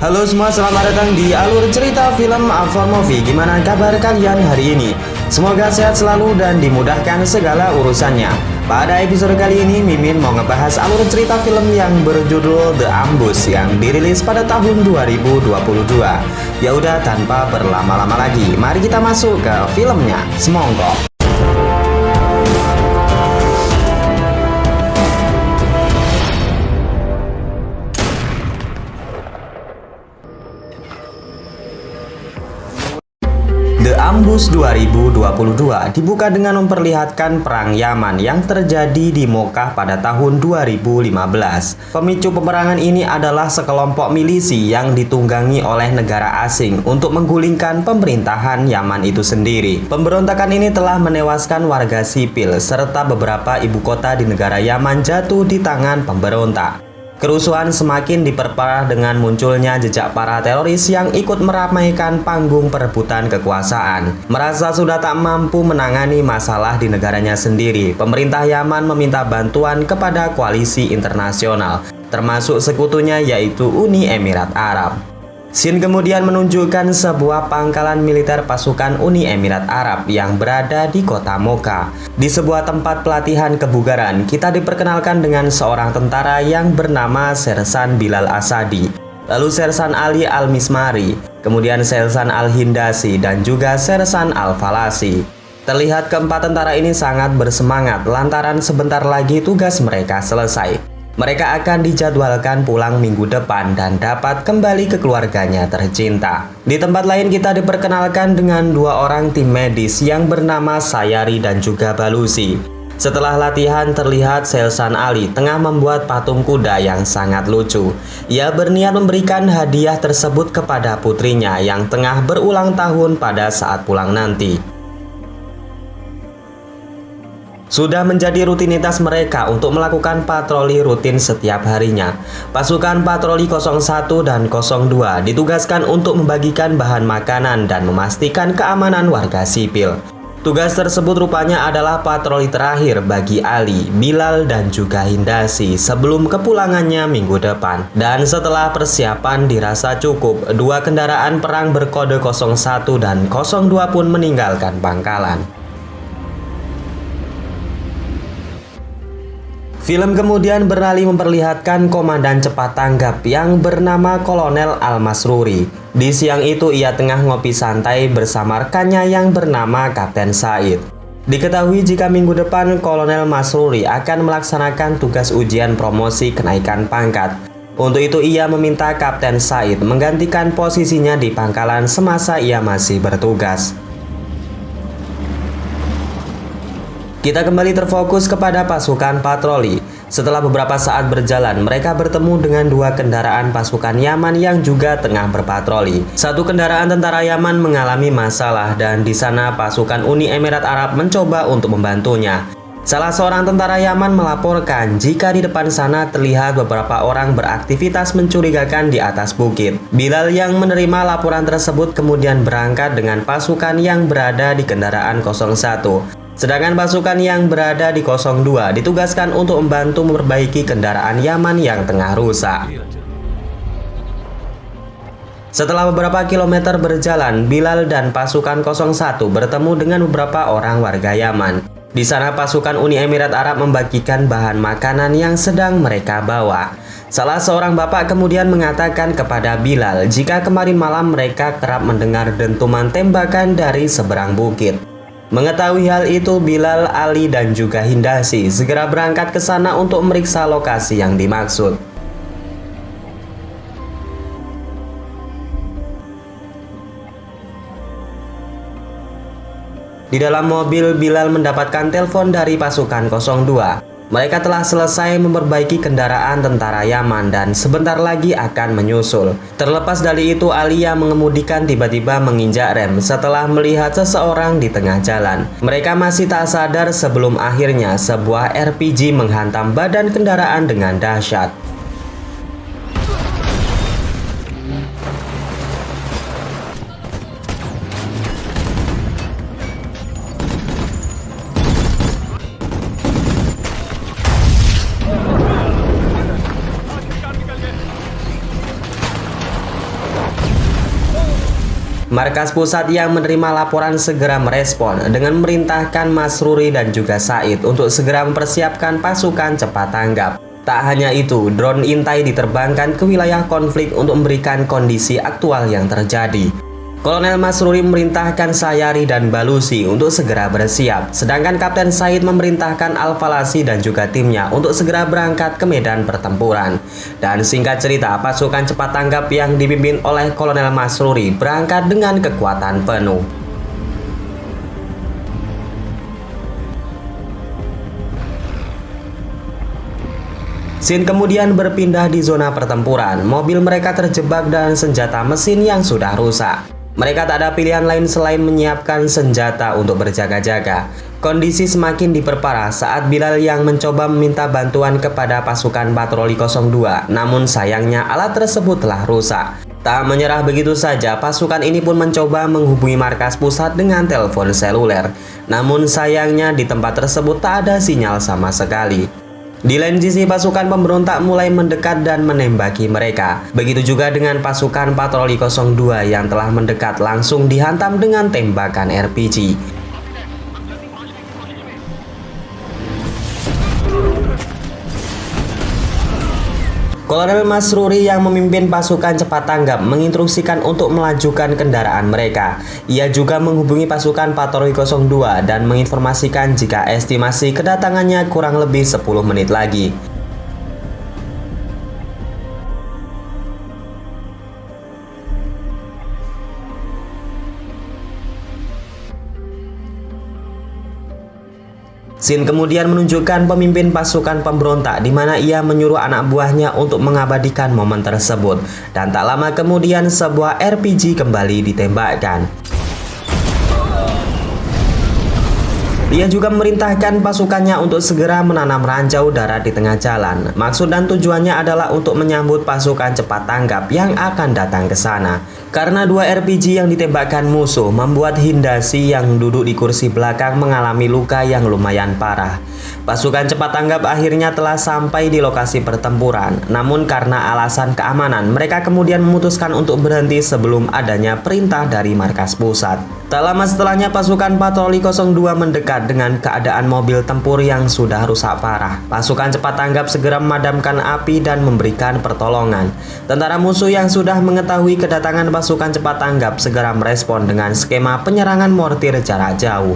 Halo semua, selamat datang di Alur Cerita Film Alfor Movie. Gimana kabar kalian hari ini? Semoga sehat selalu dan dimudahkan segala urusannya. Pada episode kali ini, Mimin mau ngebahas alur cerita film yang berjudul The Ambush yang dirilis pada tahun 2022. Ya udah, tanpa berlama-lama lagi, mari kita masuk ke filmnya. Semongko. The Ambush 2022 dibuka dengan memperlihatkan perang Yaman yang terjadi di Mokkah pada tahun 2015. Pemicu peperangan ini adalah sekelompok milisi yang ditunggangi oleh negara asing untuk menggulingkan pemerintahan Yaman itu sendiri. Pemberontakan ini telah menewaskan warga sipil serta beberapa ibu kota di negara Yaman jatuh di tangan pemberontak. Kerusuhan semakin diperparah dengan munculnya jejak para teroris yang ikut meramaikan panggung perebutan kekuasaan. Merasa sudah tak mampu menangani masalah di negaranya sendiri, pemerintah Yaman meminta bantuan kepada koalisi internasional, termasuk sekutunya yaitu Uni Emirat Arab. Scene kemudian menunjukkan sebuah pangkalan militer pasukan Uni Emirat Arab yang berada di kota Mokkah. Di sebuah tempat pelatihan kebugaran, kita diperkenalkan dengan seorang tentara yang bernama Sersan Bilal Asadi, lalu Sersan Ali Al-Mismari, kemudian Sersan Al-Hindasi, dan juga Sersan Al-Falasi. Terlihat keempat tentara ini sangat bersemangat lantaran sebentar lagi tugas mereka selesai. Mereka akan dijadwalkan pulang minggu depan dan dapat kembali ke keluarganya tercinta. Di tempat lain kita diperkenalkan dengan dua orang tim medis yang bernama Sayari dan juga Balusi. Setelah latihan terlihat Sersan Ali tengah membuat patung kuda yang sangat lucu. Ia berniat memberikan hadiah tersebut kepada putrinya yang tengah berulang tahun pada saat pulang nanti. Sudah menjadi rutinitas mereka untuk melakukan patroli rutin setiap harinya. Pasukan patroli 01 dan 02 ditugaskan untuk membagikan bahan makanan dan memastikan keamanan warga sipil. Tugas tersebut rupanya adalah patroli terakhir bagi Ali, Bilal, dan juga Hindasi sebelum kepulangannya minggu depan. Dan setelah persiapan dirasa cukup, dua kendaraan perang berkode 01 dan 02 pun meninggalkan pangkalan. Film kemudian beralih memperlihatkan komandan cepat tanggap yang bernama Kolonel Al-Masruri. Di siang itu ia tengah ngopi santai bersama rekannya yang bernama Kapten Said. Diketahui jika minggu depan Kolonel Masruri akan melaksanakan tugas ujian promosi kenaikan pangkat. Untuk itu ia meminta Kapten Said menggantikan posisinya di pangkalan semasa ia masih bertugas. Kita kembali terfokus kepada pasukan patroli. Setelah beberapa saat berjalan, mereka bertemu dengan dua kendaraan pasukan Yaman yang juga tengah berpatroli. Satu kendaraan tentara Yaman mengalami masalah dan di sana pasukan Uni Emirat Arab mencoba untuk membantunya. Salah seorang tentara Yaman melaporkan jika di depan sana terlihat beberapa orang beraktivitas mencurigakan di atas bukit. Bilal yang menerima laporan tersebut kemudian berangkat dengan pasukan yang berada di kendaraan 01. Sedangkan pasukan yang berada di 02 ditugaskan untuk membantu memperbaiki kendaraan Yaman yang tengah rusak. Setelah beberapa kilometer berjalan, Bilal dan pasukan 01 bertemu dengan beberapa orang warga Yaman. Di sana pasukan Uni Emirat Arab membagikan bahan makanan yang sedang mereka bawa. Salah seorang bapak kemudian mengatakan kepada Bilal jika kemarin malam mereka kerap mendengar dentuman tembakan dari seberang bukit. Mengetahui hal itu, Bilal, Ali, dan juga Hindasi segera berangkat ke sana untuk memeriksa lokasi yang dimaksud. Di dalam mobil, Bilal mendapatkan telepon dari pasukan 02. Mereka telah selesai memperbaiki kendaraan tentara Yaman dan sebentar lagi akan menyusul. Terlepas dari itu, Ali yang mengemudikan tiba-tiba menginjak rem setelah melihat seseorang di tengah jalan. Mereka masih tak sadar sebelum akhirnya sebuah RPG menghantam badan kendaraan dengan dahsyat. Markas Pusat yang menerima laporan segera merespon dengan memerintahkan Mas Ruri dan juga Said untuk segera mempersiapkan pasukan cepat tanggap. Tak hanya itu, drone intai diterbangkan ke wilayah konflik untuk memberikan kondisi aktual yang terjadi. Kolonel Mas Ruri memerintahkan Sayari dan Balusi untuk segera bersiap, sedangkan Kapten Said memerintahkan Alfalasi dan juga timnya untuk segera berangkat ke medan pertempuran. Dan singkat cerita, pasukan cepat tanggap yang dipimpin oleh Kolonel Mas Ruri berangkat dengan kekuatan penuh. Scene kemudian berpindah di zona pertempuran. Mobil mereka terjebak dan senjata mesin yang sudah rusak. Mereka tak ada pilihan lain selain menyiapkan senjata untuk berjaga-jaga. Kondisi semakin diperparah saat Bilal yang mencoba meminta bantuan kepada pasukan patroli 02. Namun sayangnya alat tersebut telah rusak. Tak menyerah begitu saja, pasukan ini pun mencoba menghubungi markas pusat dengan telepon seluler. Namun sayangnya di tempat tersebut tak ada sinyal sama sekali. Di lain sisi, pasukan pemberontak mulai mendekat dan menembaki mereka. Begitu juga dengan pasukan patroli 02 yang telah mendekat langsung dihantam dengan tembakan RPG. Kolonel Mas Ruri yang memimpin pasukan cepat tanggap menginstruksikan untuk melajukan kendaraan mereka. Ia juga menghubungi pasukan patroli 02 dan menginformasikan jika estimasi kedatangannya kurang lebih 10 menit lagi. Scene kemudian menunjukkan pemimpin pasukan pemberontak di mana ia menyuruh anak buahnya untuk mengabadikan momen tersebut. Dan tak lama kemudian sebuah RPG kembali ditembakkan. Ia juga memerintahkan pasukannya untuk segera menanam ranjau darat di tengah jalan. Maksud dan tujuannya adalah untuk menyambut pasukan cepat tanggap yang akan datang ke sana. Karena dua RPG yang ditembakkan musuh membuat Hindasi yang duduk di kursi belakang mengalami luka yang lumayan parah. Pasukan cepat tanggap akhirnya telah sampai di lokasi pertempuran. Namun karena alasan keamanan, mereka kemudian memutuskan untuk berhenti sebelum adanya perintah dari markas pusat. Tak lama setelahnya, pasukan patroli 02 mendekat dengan keadaan mobil tempur yang sudah rusak parah. Pasukan cepat tanggap segera memadamkan api dan memberikan pertolongan. Tentara musuh yang sudah mengetahui kedatangan pasukan cepat tanggap segera merespon dengan skema penyerangan mortir jarak jauh.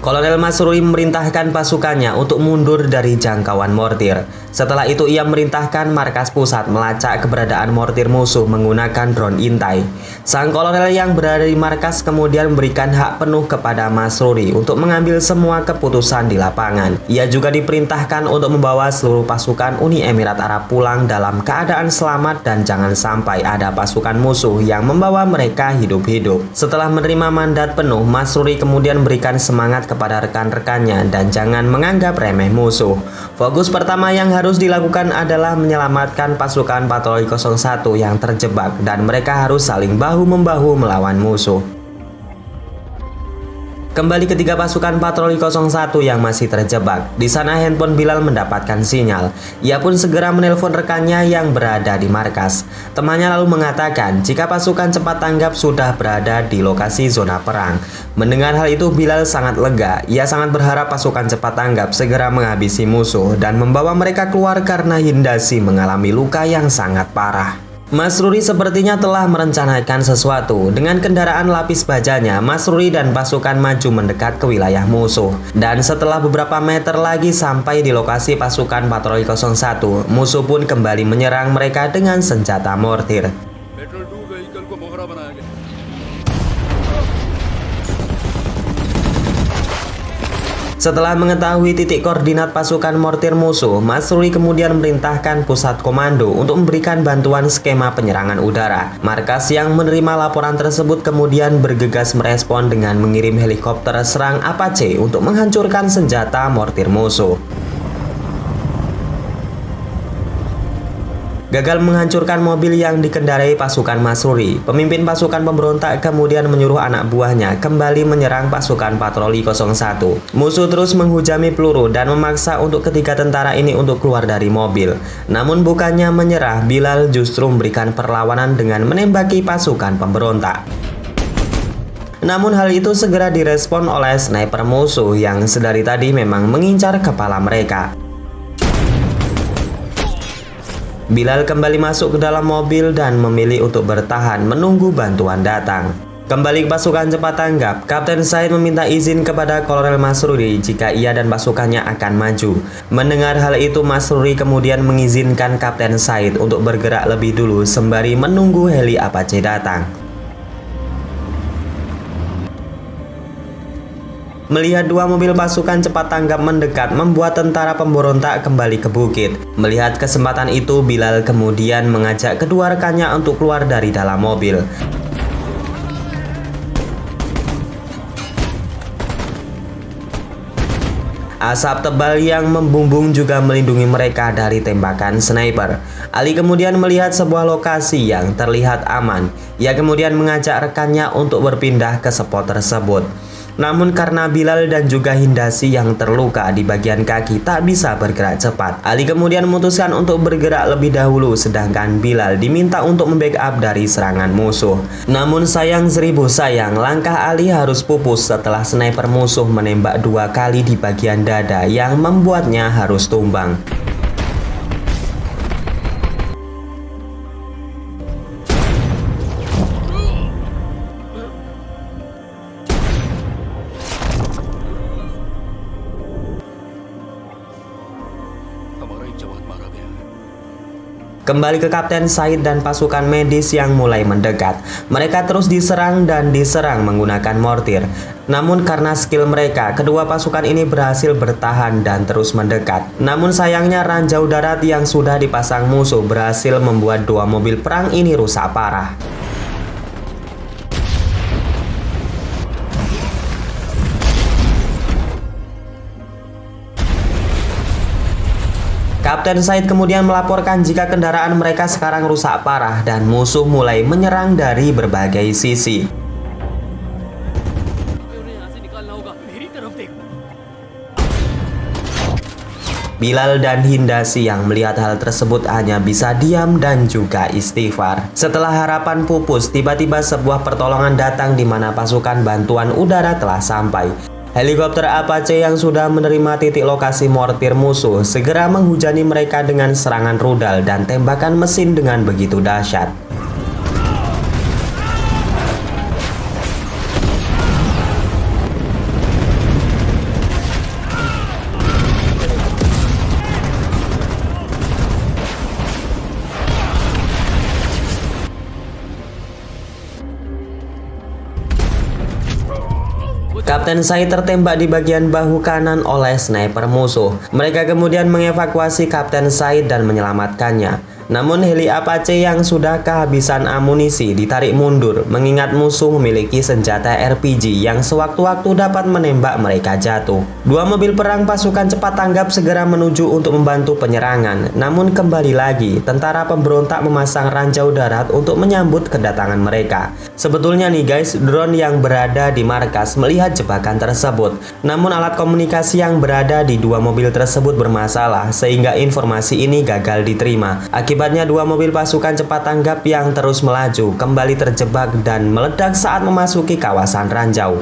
Kolonel Mas Ruri memerintahkan pasukannya untuk mundur dari jangkauan mortir. Setelah itu ia memerintahkan markas pusat melacak keberadaan mortir musuh menggunakan drone intai. Sang kolonel yang berada di markas kemudian memberikan hak penuh kepada Mas Ruri untuk mengambil semua keputusan di lapangan. Ia juga diperintahkan untuk membawa seluruh pasukan Uni Emirat Arab pulang dalam keadaan selamat dan jangan sampai ada pasukan musuh yang membawa mereka hidup-hidup. Setelah menerima mandat penuh, Mas Ruri kemudian memberikan semangat kepada rekan-rekannya dan jangan menganggap remeh musuh. Fokus pertama yang harus dilakukan adalah menyelamatkan pasukan patroli 01 yang terjebak dan mereka harus saling bahu-membahu melawan musuh. Kembali ketiga pasukan patroli 01 yang masih terjebak. Di sana handphone Bilal mendapatkan sinyal. Ia pun segera menelpon rekannya yang berada di markas. Temannya lalu mengatakan jika pasukan cepat tanggap sudah berada di lokasi zona perang. Mendengar hal itu, Bilal sangat lega. Ia sangat berharap pasukan cepat tanggap segera menghabisi musuh dan membawa mereka keluar karena Hindasi mengalami luka yang sangat parah. Mas Ruri sepertinya telah merencanakan sesuatu. Dengan kendaraan lapis bajanya, Mas Ruri dan pasukan maju mendekat ke wilayah musuh. Dan setelah beberapa meter lagi sampai di lokasi pasukan patroli 01, musuh pun kembali menyerang mereka dengan senjata mortir. Setelah mengetahui titik koordinat pasukan mortir musuh, Mas Ruri kemudian memerintahkan pusat komando untuk memberikan bantuan skema penyerangan udara. Markas yang menerima laporan tersebut kemudian bergegas merespon dengan mengirim helikopter serang Apache untuk menghancurkan senjata mortir musuh. gagal menghancurkan mobil yang dikendarai pasukan Masruri. Pemimpin pasukan pemberontak kemudian menyuruh anak buahnya kembali menyerang pasukan patroli 01. Musuh terus menghujami peluru dan memaksa untuk ketiga tentara ini untuk keluar dari mobil. Namun bukannya menyerah, Bilal justru memberikan perlawanan dengan menembaki pasukan pemberontak. Namun hal itu segera direspon oleh sniper musuh yang sedari tadi memang mengincar kepala mereka. Bilal kembali masuk ke dalam mobil dan memilih untuk bertahan menunggu bantuan datang. Kembali ke pasukan cepat tanggap, Kapten Said meminta izin kepada Kolonel Masruri jika ia dan pasukannya akan maju. Mendengar hal itu, Masruri kemudian mengizinkan Kapten Said untuk bergerak lebih dulu sembari menunggu heli Apache datang. Melihat dua mobil pasukan cepat tanggap mendekat membuat tentara pemberontak kembali ke bukit. Melihat kesempatan itu, Bilal kemudian mengajak kedua rekannya untuk keluar dari dalam mobil. Asap tebal yang membumbung juga melindungi mereka dari tembakan sniper. Ali kemudian melihat sebuah lokasi yang terlihat aman. Ia kemudian mengajak rekannya untuk berpindah ke spot tersebut. Namun karena Bilal dan juga Hindasi yang terluka di bagian kaki tak bisa bergerak cepat, Ali kemudian memutuskan untuk bergerak lebih dahulu, sedangkan Bilal diminta untuk membackup dari serangan musuh. Namun sayang seribu sayang, langkah Ali harus pupus setelah sniper musuh menembak 2 kali di bagian dada yang membuatnya harus tumbang. Kembali ke Kapten Said dan pasukan medis yang mulai mendekat. Mereka terus diserang dan diserang menggunakan mortir. Namun karena skill mereka, kedua pasukan ini berhasil bertahan dan terus mendekat. Namun sayangnya ranjau darat yang sudah dipasang musuh berhasil membuat 2 mobil perang ini rusak parah. Kapten Said kemudian melaporkan jika kendaraan mereka sekarang rusak parah dan musuh mulai menyerang dari berbagai sisi. Bilal dan Hindasi yang melihat hal tersebut hanya bisa diam dan juga istighfar. Setelah harapan pupus, tiba-tiba sebuah pertolongan datang di mana pasukan bantuan udara telah sampai. Helikopter Apache yang sudah menerima titik lokasi mortir musuh segera menghujani mereka dengan serangan rudal dan tembakan mesin dengan begitu dahsyat. Kapten Said tertembak di bagian bahu kanan oleh sniper musuh. Mereka kemudian mengevakuasi Kapten Said dan menyelamatkannya. Namun heli Apache yang sudah kehabisan amunisi ditarik mundur mengingat musuh memiliki senjata RPG yang sewaktu-waktu dapat menembak mereka jatuh. 2 mobil perang pasukan cepat tanggap segera menuju untuk membantu penyerangan. Namun kembali lagi, tentara pemberontak memasang ranjau darat untuk menyambut kedatangan mereka. Sebetulnya nih guys, drone yang berada di markas melihat jebakan tersebut. Namun alat komunikasi yang berada di 2 mobil tersebut bermasalah sehingga informasi ini gagal diterima. Akibatnya 2 mobil pasukan cepat tanggap yang terus melaju kembali terjebak dan meledak saat memasuki kawasan ranjau.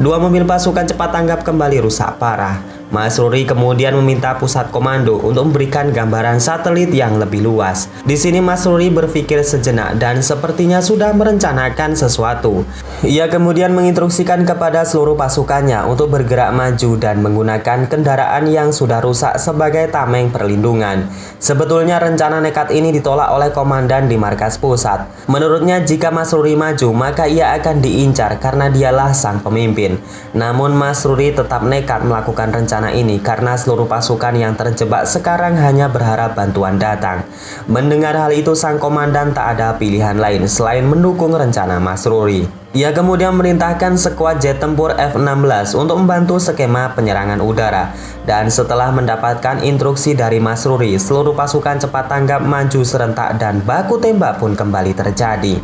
2 mobil pasukan cepat tanggap kembali rusak parah. Masruri kemudian meminta pusat komando untuk memberikan gambaran satelit yang lebih luas. Di sini Masruri berpikir sejenak dan sepertinya sudah merencanakan sesuatu. Ia kemudian menginstruksikan kepada seluruh pasukannya untuk bergerak maju dan menggunakan kendaraan yang sudah rusak sebagai tameng perlindungan. Sebetulnya rencana nekat ini ditolak oleh komandan di markas pusat. Menurutnya jika Masruri maju maka ia akan diincar karena dialah sang pemimpin. Namun Masruri tetap nekat melakukan rencana ini karena seluruh pasukan yang terjebak sekarang hanya berharap bantuan datang. Mendengar hal itu sang komandan tak ada pilihan lain selain mendukung rencana Masruri. Ia kemudian merintahkan skuad jet tempur F-16 untuk membantu skema penyerangan udara. Dan setelah mendapatkan instruksi dari Masruri, seluruh pasukan cepat tanggap maju serentak dan baku tembak pun kembali terjadi.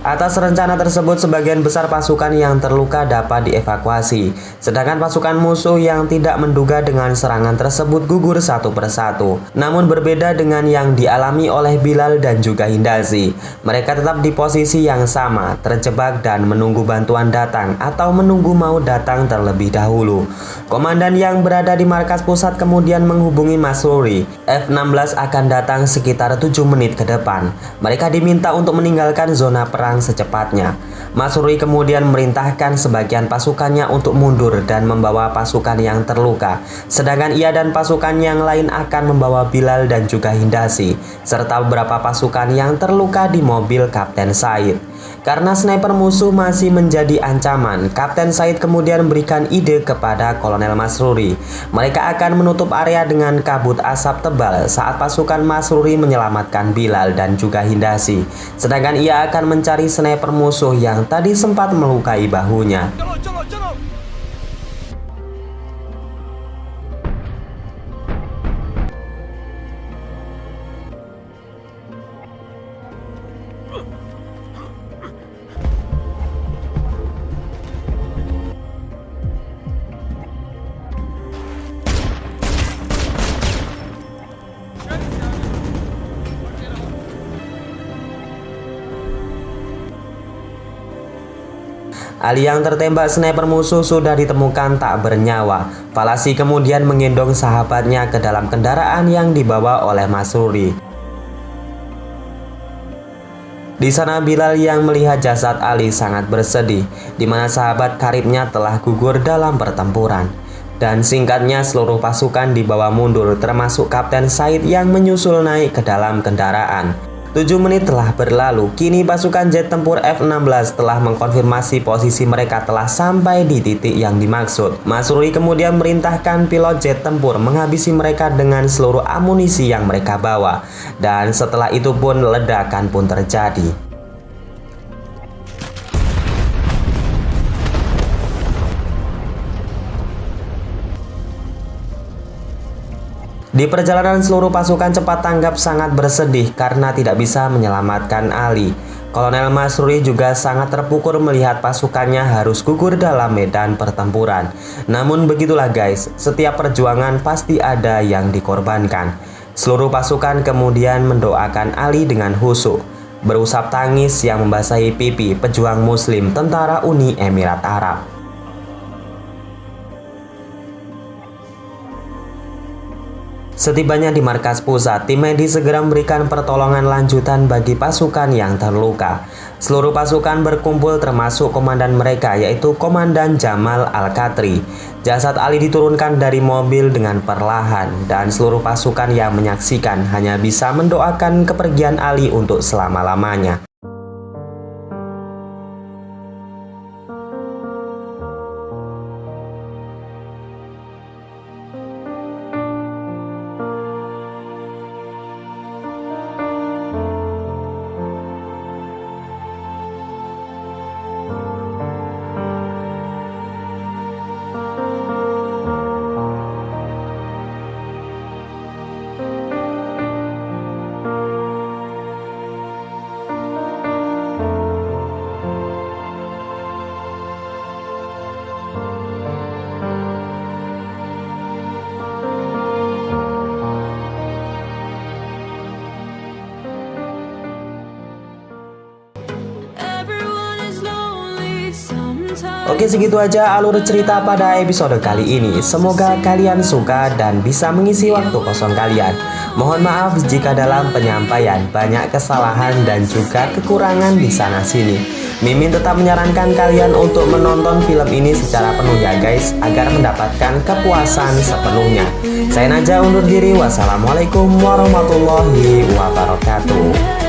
Atas rencana tersebut, sebagian besar pasukan yang terluka dapat dievakuasi, sedangkan pasukan musuh yang tidak menduga dengan serangan tersebut gugur satu persatu. Namun berbeda dengan yang dialami oleh Bilal dan juga Hindasi, mereka tetap di posisi yang sama, terjebak dan menunggu bantuan datang atau menunggu mau datang terlebih dahulu. Komandan yang berada di markas pusat kemudian menghubungi Masruri. F-16 akan datang sekitar 7 menit ke depan. Mereka diminta untuk meninggalkan zona perang secepatnya. Masruri kemudian merintahkan sebagian pasukannya untuk mundur dan membawa pasukan yang terluka, sedangkan ia dan pasukan yang lain akan membawa Bilal dan juga Hindasi, serta beberapa pasukan yang terluka di mobil Kapten Said. Karena sniper musuh masih menjadi ancaman, Kapten Said kemudian memberikan ide kepada Kolonel Masruri. Mereka akan menutup area dengan kabut asap tebal saat pasukan Masruri menyelamatkan Bilal dan juga Hindasi, sedangkan ia akan mencari sniper musuh yang tadi sempat melukai bahunya. Ali yang tertembak sniper musuh sudah ditemukan tak bernyawa. Falasi kemudian menggendong sahabatnya ke dalam kendaraan yang dibawa oleh Masruri. Di sana Bilal yang melihat jasad Ali sangat bersedih, di mana sahabat karibnya telah gugur dalam pertempuran. Dan singkatnya seluruh pasukan dibawa mundur, termasuk Kapten Said yang menyusul naik ke dalam kendaraan. 7 menit telah berlalu, kini pasukan jet tempur F-16 telah mengkonfirmasi posisi mereka telah sampai di titik yang dimaksud. Masruri kemudian merintahkan pilot jet tempur menghabisi mereka dengan seluruh amunisi yang mereka bawa. Dan setelah itu pun ledakan pun terjadi. Di perjalanan seluruh pasukan cepat tanggap sangat bersedih karena tidak bisa menyelamatkan Ali. Kolonel Masruri juga sangat terpukul melihat pasukannya harus gugur dalam medan pertempuran. Namun begitulah guys, setiap perjuangan pasti ada yang dikorbankan. Seluruh pasukan kemudian mendoakan Ali dengan khusyuk, berusap tangis yang membasahi pipi pejuang muslim tentara Uni Emirat Arab. Setibanya di markas pusat, tim medis segera memberikan pertolongan lanjutan bagi pasukan yang terluka. Seluruh pasukan berkumpul termasuk komandan mereka, yaitu Komandan Jamal Al-Khatri. Jasad Ali diturunkan dari mobil dengan perlahan dan seluruh pasukan yang menyaksikan hanya bisa mendoakan kepergian Ali untuk selama-lamanya. Oke, segitu aja alur cerita pada episode kali ini. Semoga kalian suka dan bisa mengisi waktu kosong kalian. Mohon maaf jika dalam penyampaian banyak kesalahan dan juga kekurangan di sana sini. Mimin tetap menyarankan kalian untuk menonton film ini secara penuh ya guys, agar mendapatkan kepuasan sepenuhnya. Saya Naja undur diri. Wassalamualaikum warahmatullahi wabarakatuh.